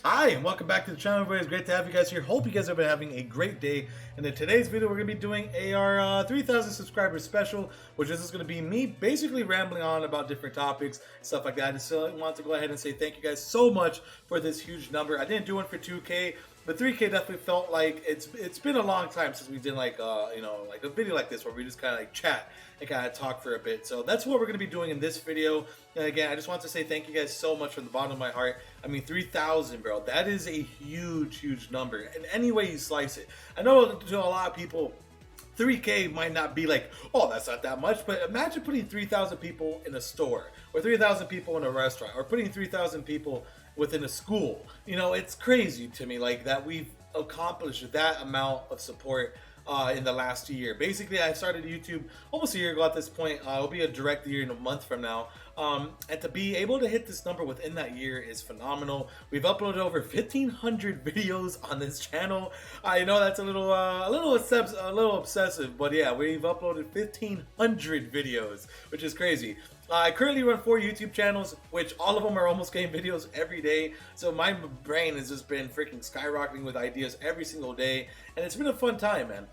Hi, and welcome back to the channel, everybody. It's great to have you guys here. Hope you guys have been having a great day. And in today's video, we're going to be doing our 3,000 subscribers special, which is just going to be me basically rambling on about different topics, stuff like that. And so I want to go ahead and say thank you guys so much for this huge number. I didn't do one for 2K, but 3K definitely felt like it's been a long time since we did like like a video like this where we just kind of like chat and kind of talk for a bit. So that's what we're going to be doing in this video. And again, I just want to say thank you guys so much from the bottom of my heart. I mean, 3,000, bro, that is a huge number in any way you slice it. I know to a lot of people 3K might not be like, oh, that's not that much, but imagine putting 3,000 people in a store, or 3,000 people in a restaurant, or putting 3,000 people within a school. You know, it's crazy to me like that we've accomplished that amount of support in the last year. Basically, I started YouTube almost a year ago at this point. It'll be a direct year in a month from now. And to be able to hit this number within that year is phenomenal. We've uploaded over 1,500 videos on this channel. I know that's a little obsessive, but yeah, we've uploaded 1,500 videos, which is crazy. I currently run 4 YouTube channels, which all of them are almost game videos every day. So my brain has just been freaking skyrocketing with ideas every single day, and it's been a fun time, man.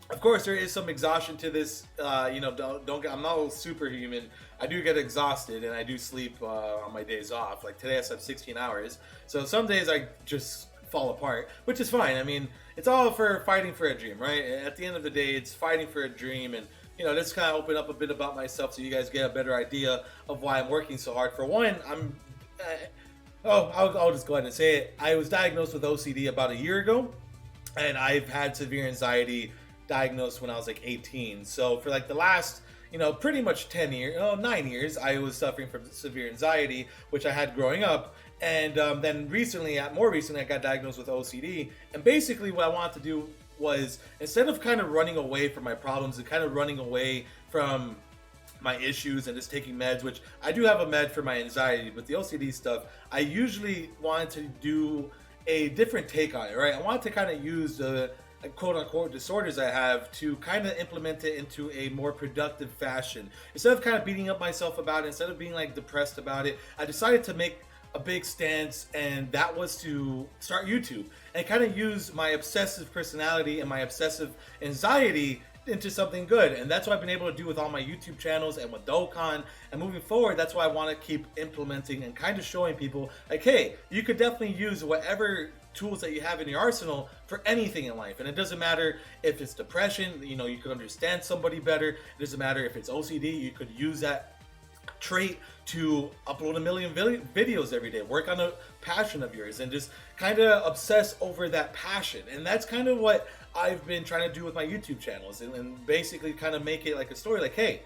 Of course, there is some exhaustion to this. I'm not a superhuman. I do get exhausted, and I do sleep on my days off. Like today, I slept 16 hours. So some days I just fall apart, which is fine. I mean, it's all for fighting for a dream, right? At the end of the day, it's fighting for a dream, and just kind of open up a bit about myself so you guys get a better idea of why I'm working so hard. For one, I'll just go ahead and say it. I was diagnosed with OCD about a year ago, and I've had severe anxiety diagnosed when I was like 18. So for like the last, pretty much 9 years, I was suffering from severe anxiety, which I had growing up. And then more recently, I got diagnosed with OCD. And basically what I wanted to do was, instead of kind of running away from my problems and kind of running away from my issues and just taking meds, which I do have a med for my anxiety, but the OCD stuff, I usually wanted to do a different take on it, right? I wanted to kind of use the quote-unquote disorders I have to kind of implement it into a more productive fashion. Instead of kind of beating up myself about it, instead of being like depressed about it, I decided to make a big stance, and that was to start YouTube and kind of use my obsessive personality and my obsessive anxiety into something good. And that's what I've been able to do with all my YouTube channels and with Dokkan. And moving forward, that's why I want to keep implementing and kind of showing people like, hey, you could definitely use whatever tools that you have in your arsenal for anything in life. And it doesn't matter if it's depression, you could understand somebody better. It doesn't matter if it's OCD, you could use that trait to upload 1 million videos every day, work on a passion of yours, and just kind of obsess over that passion. And that's kind of what I've been trying to do with my YouTube channels, and basically kind of make it like a story, like, hey,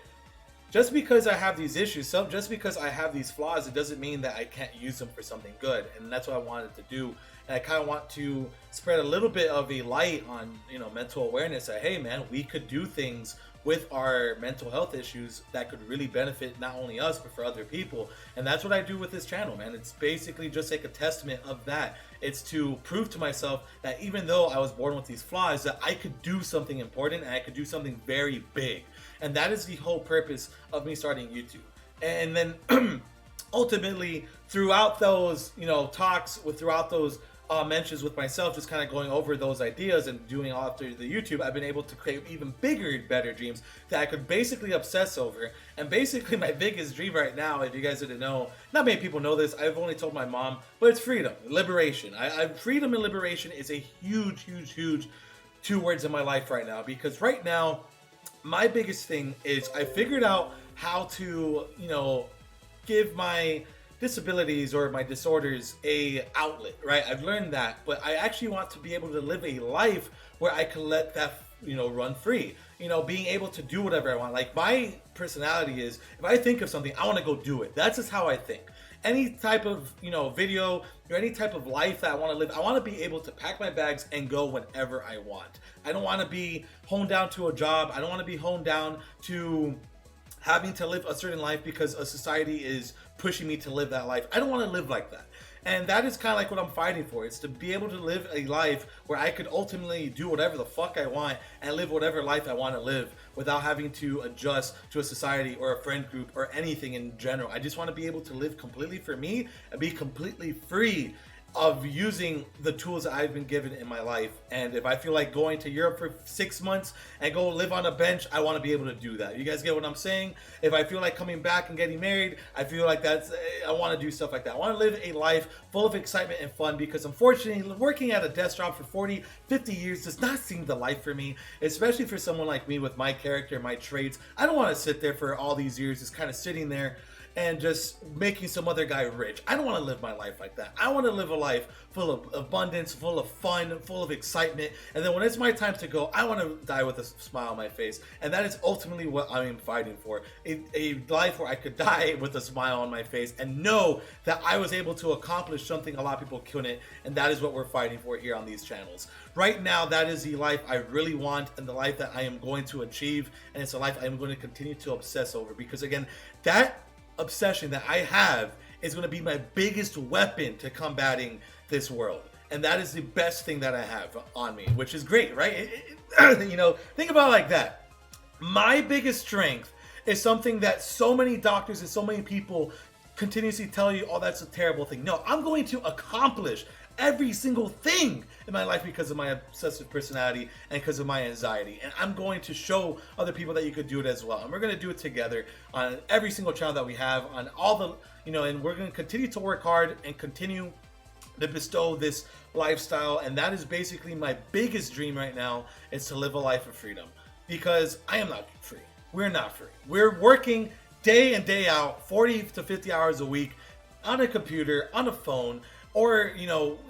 just because I have these issues, just because I have these flaws, it doesn't mean that I can't use them for something good. And that's what I wanted to do. And I kind of want to spread a little bit of a light on, mental awareness that, hey, man, we could do things with our mental health issues that could really benefit not only us, but for other people. And that's what I do with this channel, man. It's basically just like a testament of that. It's to prove to myself that even though I was born with these flaws, that I could do something important and I could do something very big. And that is the whole purpose of me starting YouTube. And then ultimately, throughout those, throughout those mentions with myself, just kind of going over those ideas and doing all after the YouTube, I've been able to create even bigger and better dreams that I could basically obsess over. And basically my biggest dream right now, if you guys didn't know, not many people know this, I've only told my mom, but it's freedom, liberation. Freedom and liberation is a huge 2 words in my life right now, because right now my biggest thing is I figured out how to, give my disabilities or my disorders a outlet, right? I've learned that, but I actually want to be able to live a life where I can let that run free, being able to do whatever I want. Like, my personality is, if I think of something, I want to go do it. That's just how I think. Any type of video or any type of life that I want to live, I want to be able to pack my bags and go whenever I want. I don't want to be honed down to a job. I don't want to be honed down to having to live a certain life because a society is pushing me to live that life. I don't want to live like that. And that is kind of like what I'm fighting for. It's to be able to live a life where I could ultimately do whatever the fuck I want and live whatever life I want to live without having to adjust to a society or a friend group or anything in general. I just want to be able to live completely for me and be completely free of using the tools that I've been given in my life. And if I feel like going to Europe for 6 months and go live on a bench, I want to be able to do that. You guys get what I'm saying? If I feel like coming back and getting married, I feel like I want to do stuff like that. I want to live a life full of excitement and fun, because unfortunately, working at a desk job for 40, 50 years does not seem the life for me, especially for someone like me with my character, my traits. I don't want to sit there for all these years just kind of sitting there and just making some other guy rich. I don't want to live my life like that. I want to live a life full of abundance, full of fun, full of excitement. And then when it's my time to go, I want to die with a smile on my face. And that is ultimately what I am fighting for. A life where I could die with a smile on my face and know that I was able to accomplish something a lot of people couldn't. And that is what we're fighting for here on these channels. Right now, that is the life I really want, and the life that I am going to achieve. And it's a life I am going to continue to obsess over, because again, that obsession that I have is going to be my biggest weapon to combating this world. And that is the best thing that I have on me, which is great, right? Think about it like that. My biggest strength is something that so many doctors and so many people continuously tell you, oh, that's a terrible thing. No, I'm going to accomplish every single thing in my life because of my obsessive personality and because of my anxiety. And I'm going to show other people that you could do it as well. And we're going to do it together on every single channel that we have, on all the, and we're going to continue to work hard and continue to bestow this lifestyle. And that is basically my biggest dream right now, is to live a life of freedom, because I am not free. We're not free. We're working day in, day out, 40 to 50 hours a week on a computer, on a phone, or,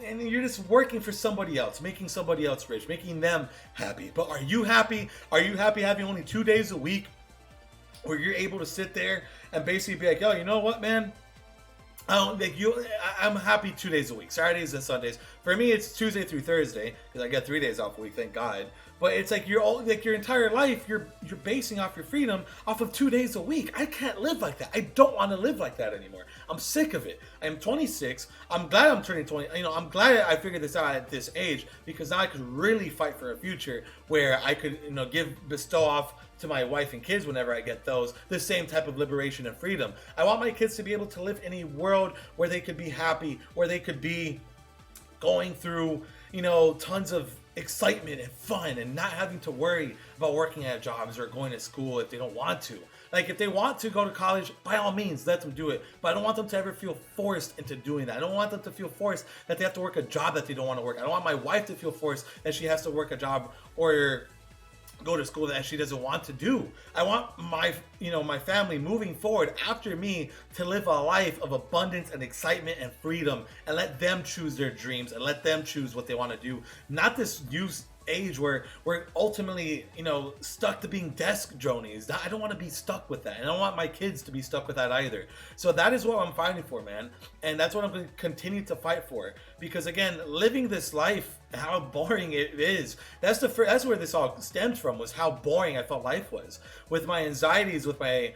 and you're just working for somebody else, making somebody else rich, making them happy. But are you happy? Are you happy having only 2 days a week where you're able to sit there and basically be like, yo, you know what, man? I'm happy 2 days a week, Saturdays and Sundays. For me, it's Tuesday through Thursday, because I get 3 days off a week, thank God. But it's like your entire life, you're basing off your freedom off of 2 days a week. I can't live like that. I don't want to live like that anymore. I'm sick of it. I'm 26. I'm glad I'm turning 20. I'm glad I figured this out at this age, because now I could really fight for a future where I could, bestow off to my wife and kids, whenever I get those, the same type of liberation and freedom. I want my kids to be able to live in a world where they could be happy, where they could be going through, tons of excitement and fun, and not having to worry about working at jobs or going to school if they don't want to. Like, if they want to go to college, by all means, let them do it. But I don't want them to ever feel forced into doing that. I don't want them to feel forced that they have to work a job that they don't want to work. I don't want my wife to feel forced that she has to work a job or go to school that she doesn't want to do. I want my family moving forward after me to live a life of abundance and excitement and freedom, and let them choose their dreams and let them choose what they want to do. Not this new age where we're ultimately, stuck to being desk dronies. I don't want to be stuck with that. And I don't want my kids to be stuck with that either. So that is what I'm fighting for, man. And that's what I'm going to continue to fight for. Because again, living this life, how boring it is. That's where this all stemmed from, was how boring I felt life was. With my anxieties, with my,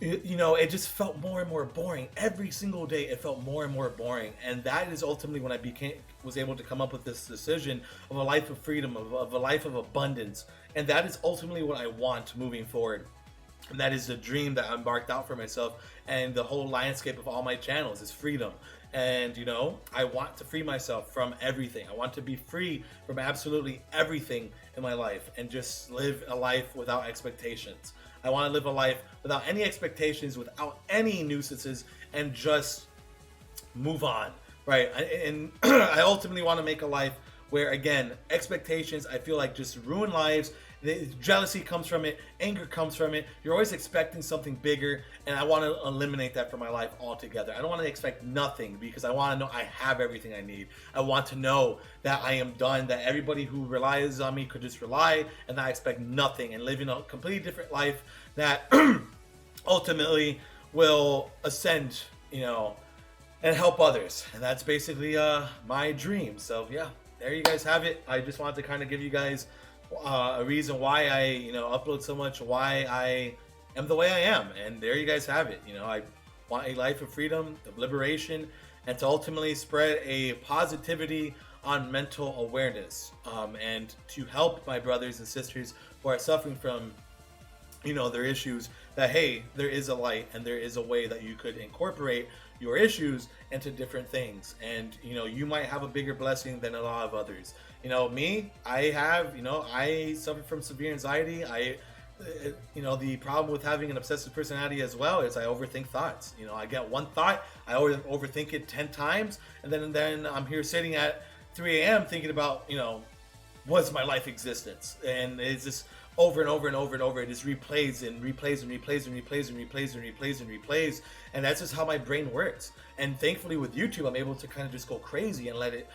it just felt more and more boring. Every single day, it felt more and more boring. And that is ultimately when I was able to come up with this decision of a life of freedom, of a life of abundance. And that is ultimately what I want moving forward. And that is the dream that I embarked out for myself. And the whole landscape of all my channels is freedom. And, I want to free myself from everything. I want to be free from absolutely everything in my life and just live a life without expectations. I want to live a life without any expectations, without any nuisances, and just move on, right? And I ultimately want to make a life where, again, expectations, I feel like, just ruin lives. Jealousy comes from it, anger comes from it. You're always expecting something bigger, and I want to eliminate that from my life altogether. I don't want to expect nothing, because I want to know I have everything I need. I want to know that I am done, that everybody who relies on me could just rely, and that I expect nothing, and live in a completely different life that ultimately will ascend, and help others. And that's basically my dream. So yeah, there you guys have it. I just wanted to kind of give you guys a reason why I upload so much, why I am the way I am, and there you guys have it. I want a life of freedom, of liberation, and to ultimately spread a positivity on mental awareness, and to help my brothers and sisters who are suffering from their issues, that hey, there is a light and there is a way that you could incorporate your issues into different things. And you know, you might have a bigger blessing than a lot of others. You know, me, I have, you know, I suffer from severe anxiety. You know, the problem with having an obsessive personality as well is I overthink thoughts. You know, I get one thought, I overthink it 10 times, and then I'm here sitting at 3 a.m. thinking about, you know, what's my life existence, and it's just over and over and over and over. It just replays and replays and replays and replays and replays and replays and replays, and that's just how my brain works. And thankfully with YouTube, I'm able to kind of just go crazy and let it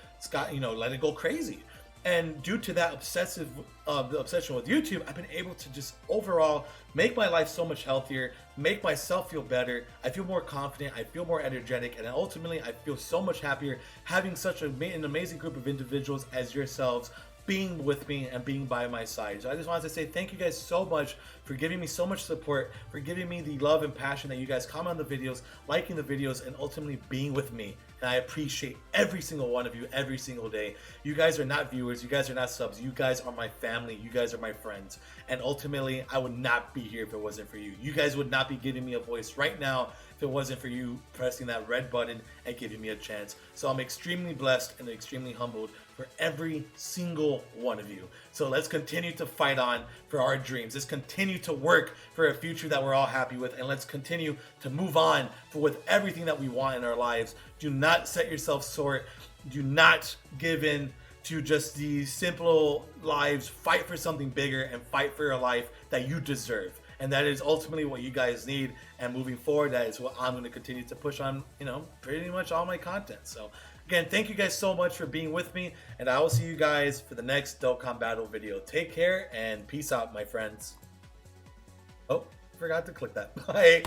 go crazy. And due to that the obsession with YouTube, I've been able to just overall make my life so much healthier, make myself feel better. I feel more confident, I feel more energetic, and ultimately I feel so much happier having such an amazing group of individuals as yourselves being with me and being by my side. So I just wanted to say thank you guys so much for giving me so much support, for giving me the love and passion that you guys comment on the videos, liking the videos, and ultimately being with me. And I appreciate every single one of you every single day. You guys are not viewers, you guys are not subs, you guys are my family, you guys are my friends. And ultimately, I would not be here if it wasn't for you. You guys would not be giving me a voice right now if it wasn't for you pressing that red button and giving me a chance. So I'm extremely blessed and extremely humbled for every single one of you. So let's continue to fight on for our dreams. Let's continue to work for a future that we're all happy with, and let's continue to move on with everything that we want in our lives. Do not set yourself short. Do not give in to just these simple lives. Fight for something bigger and fight for a life that you deserve. And that is ultimately what you guys need. And moving forward, that is what I'm going to continue to push on, you know, pretty much all my content. So again, thank you guys so much for being with me, and I will see you guys for the next Dokkan Battle video. Take care and peace out, my friends. Oh, forgot to click that. Bye.